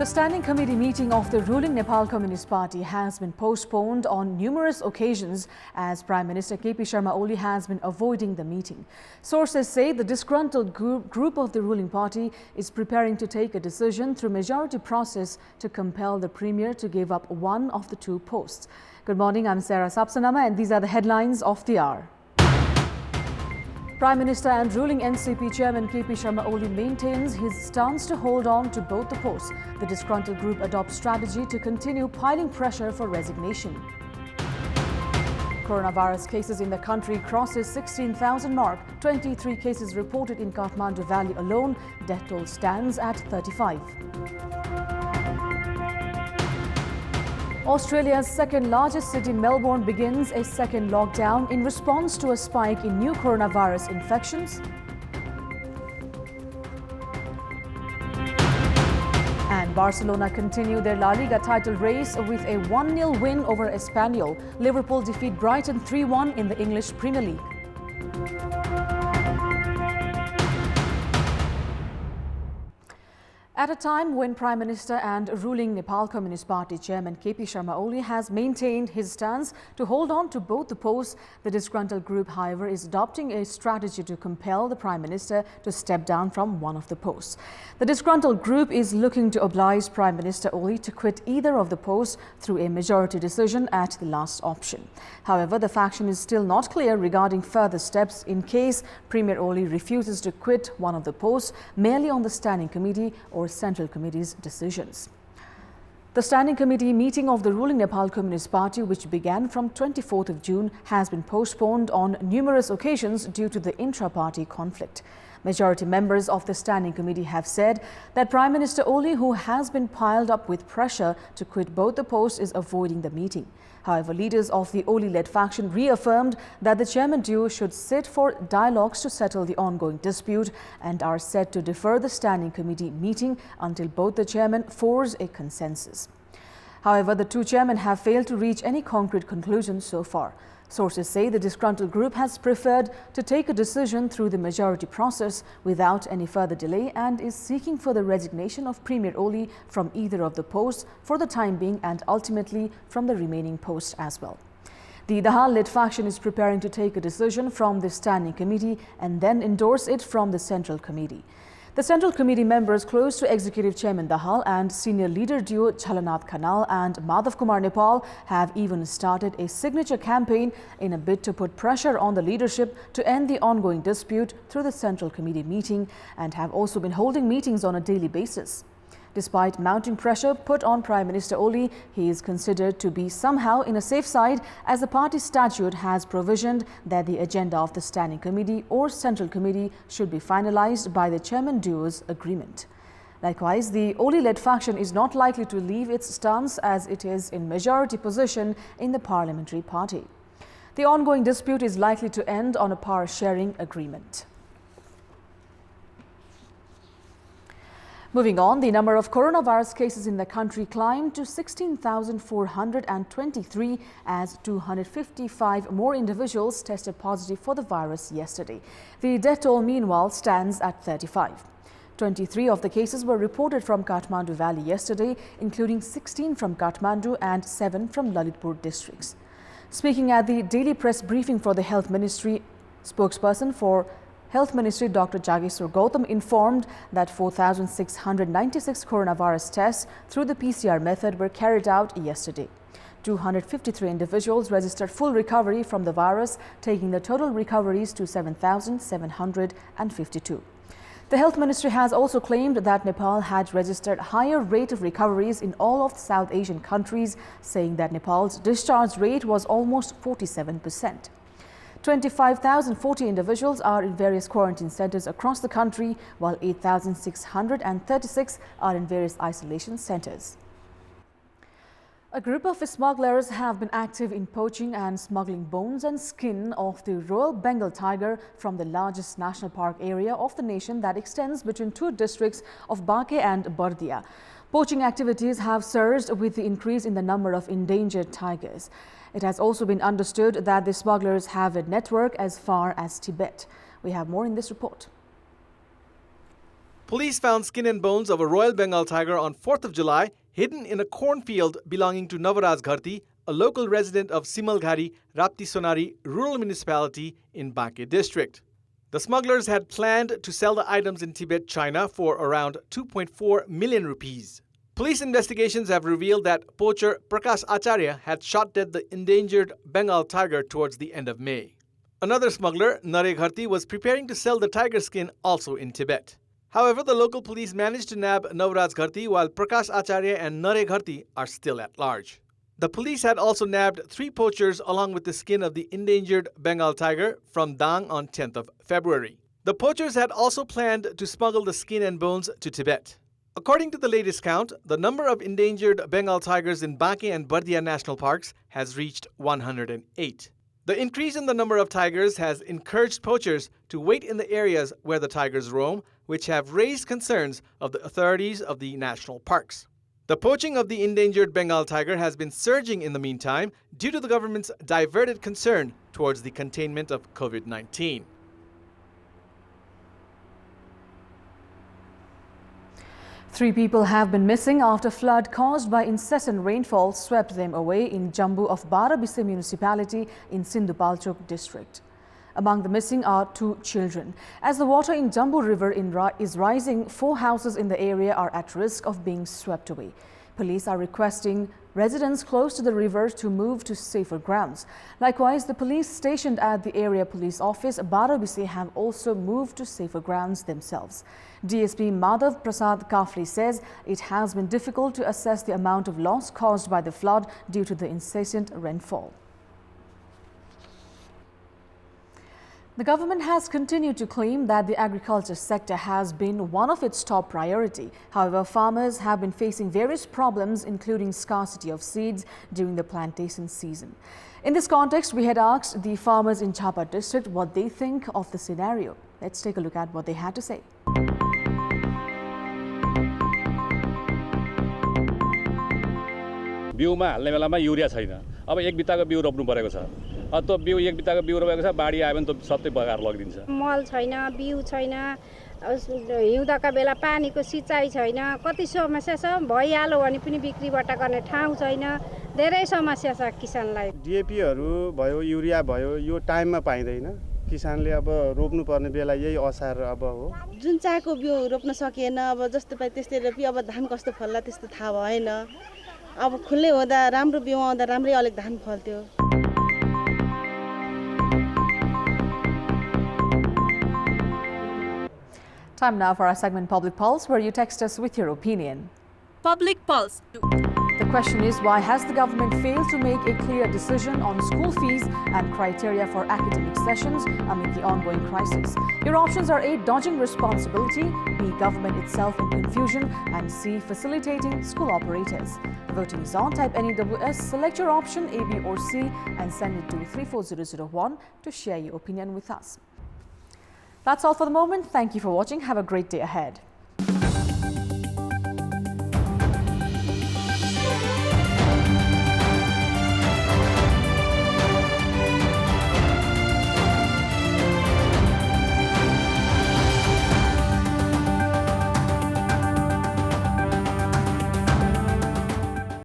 The standing committee meeting of the ruling Nepal Communist Party has been postponed on numerous occasions as Prime Minister KP Sharma Oli has been avoiding the meeting. Sources say the disgruntled group of the ruling party is preparing to take a decision through majority process to compel the Premier to give up one of the two posts. Good morning, I'm Sarah Sapsanama and these are the headlines of the hour. Prime Minister and ruling NCP Chairman KP Sharma Oli maintains his stance to hold on to both the posts. The disgruntled group adopts strategy to continue piling pressure for resignation. Coronavirus cases in the country crosses 16,000 mark. 23 cases reported in Kathmandu Valley alone. Death toll stands at 35. Australia's second largest city, Melbourne, begins a second lockdown in response to a spike in new coronavirus infections. And Barcelona continue their La Liga title race with a 1-0 win over Espanyol. Liverpool defeat Brighton 3-1 in the English Premier League. At a time when Prime Minister and ruling Nepal Communist Party Chairman KP Sharma Oli has maintained his stance to hold on to both the posts, the disgruntled group, however, is adopting a strategy to compel the Prime Minister to step down from one of the posts. The disgruntled group is looking to oblige Prime Minister Oli to quit either of the posts through a majority decision at the last option. However, the faction is still not clear regarding further steps in case Premier Oli refuses to quit one of the posts merely on the Standing Committee or Central Committee's decisions. The Standing Committee meeting of the ruling Nepal Communist Party, which began from 24th of June, has been postponed on numerous occasions due to the intra-party conflict. Majority members of the Standing Committee have said that Prime Minister Oli, who has been piled up with pressure to quit both the posts, is avoiding the meeting. However, leaders of the Oli-led faction reaffirmed that the chairman duo should sit for dialogues to settle the ongoing dispute and are set to defer the Standing Committee meeting until both the chairmen forge a consensus. However, the two chairmen have failed to reach any concrete conclusion so far. Sources say the disgruntled group has preferred to take a decision through the majority process without any further delay and is seeking for the resignation of Premier Oli from either of the posts for the time being and ultimately from the remaining posts as well. The Dahal-led faction is preparing to take a decision from the Standing Committee and then endorse it from the Central Committee. The Central Committee members close to Executive Chairman Dahal and senior leader duo Jhalanath Khanal and Madhav Kumar Nepal have even started a signature campaign in a bid to put pressure on the leadership to end the ongoing dispute through the Central Committee meeting and have also been holding meetings on a daily basis. Despite mounting pressure put on Prime Minister Oli, he is considered to be somehow in a safe side as the party statute has provisioned that the agenda of the Standing Committee or Central Committee should be finalized by the chairman duo's agreement. Likewise, the Oli-led faction is not likely to leave its stance as it is in majority position in the parliamentary party. The ongoing dispute is likely to end on a power-sharing agreement. Moving on, the number of coronavirus cases in the country climbed to 16,423 as 255 more individuals tested positive for the virus yesterday. The death toll, meanwhile, stands at 35. 23 of the cases were reported from Kathmandu Valley yesterday, including 16 from Kathmandu and 7 from Lalitpur districts. Speaking at the daily press briefing for the Health Ministry, spokesperson for Health Ministry Dr. Jageshwar Gautam informed that 4,696 coronavirus tests through the PCR method were carried out yesterday. 253 individuals registered full recovery from the virus, taking the total recoveries to 7,752. The Health Ministry has also claimed that Nepal had registered higher rate of recoveries in all of the South Asian countries, saying that Nepal's discharge rate was almost 47%. 25,040 individuals are in various quarantine centers across the country, while 8,636 are in various isolation centers. A group of smugglers have been active in poaching and smuggling bones and skin of the Royal Bengal tiger from the largest national park area of the nation that extends between two districts of Bankhe and Bardia. Poaching activities have surged with the increase in the number of endangered tigers. It has also been understood that the smugglers have a network as far as Tibet. We have more in this report. Police found skin and bones of a Royal Bengal tiger on 4th of July hidden in a cornfield belonging to Navaraj Gharti, a local resident of Simalghari, Rapti Sonari rural municipality in Bankhe district. The smugglers had planned to sell the items in Tibet, China for around 2.4 million rupees. Police investigations have revealed that poacher Prakash Acharya had shot dead the endangered Bengal tiger towards the end of May. Another smuggler, Nare Gharti, was preparing to sell the tiger skin also in Tibet. However, the local police managed to nab Navaraj Gharti while Prakash Acharya and Nare Gharti are still at large. The police had also nabbed 3 poachers along with the skin of the endangered Bengal tiger from Dang on 10th of February. The poachers had also planned to smuggle the skin and bones to Tibet. According to the latest count, the number of endangered Bengal tigers in Bankhe and Bardia national parks has reached 108. The increase in the number of tigers has encouraged poachers to wait in the areas where the tigers roam, which have raised concerns of the authorities of the national parks. The poaching of the endangered Bengal tiger has been surging in the meantime due to the government's diverted concern towards the containment of COVID-19. Three people have been missing after flood caused by incessant rainfall swept them away in Jambu of Barabise municipality in Sindhupalchok district. Among the missing are 2 children. As the water in Jambu River is rising, 4 houses in the area are at risk of being swept away. Police are requesting residents close to the river to move to safer grounds. Likewise, the police stationed at the area police office, Barabise, have also moved to safer grounds themselves. DSP Madhav Prasad Kafli says it has been difficult to assess the amount of loss caused by the flood due to the incessant rainfall. The government has continued to claim that the agriculture sector has been one of its top priority. However, farmers have been facing various problems, including scarcity of seeds during the plantation season. In this context, we had asked the farmers in Chapa district what they think of the scenario. Let's take a look at what they had to say. बिउमा हाल्ने बेलामा urea छैन अब एक बिताको बिउ रोप्नु परेको छ त्यो बिउ एक बिताको बिउ रोपेको छ बाढी आयो भने त सबै बगाएर लगिदिन्छ मल छैन बिउ छैन हिउँदका बेला पानीको सिँचाइ छैन कति समस्या छ भइहाल्यो भने पनि बिक्रीबाट गर्ने ठाउँ छैन धेरै समस्या छ किसानलाई डीएपीहरु भयो युरिया भयो यो टाइममा पाइदैन किसानले अब रोप्नु पर्ने बेला यही असार अब हो जुन चाको बिउ रोप्न सकिएन अब जस्तो पाए त्यस्तै रोपी अब धान कस्तो फल्ला त्यस्तो थाहा भएन अब खुल्ले हुँदा राम्रो बिउ आउँदा राम्रै अलिक धान फल्थ्यो Time now for our segment Public Pulse, where you text us with your opinion. Public Pulse. The question is, why has the government failed to make a clear decision on school fees and criteria for academic sessions amid the ongoing crisis? Your options are A, dodging responsibility, B, government itself in confusion, and C, facilitating school operators. Voting is on. Type NEWS, select your option A, B or C and send it to 34001 to share your opinion with us. That's all for the moment. Thank you for watching. Have a great day ahead.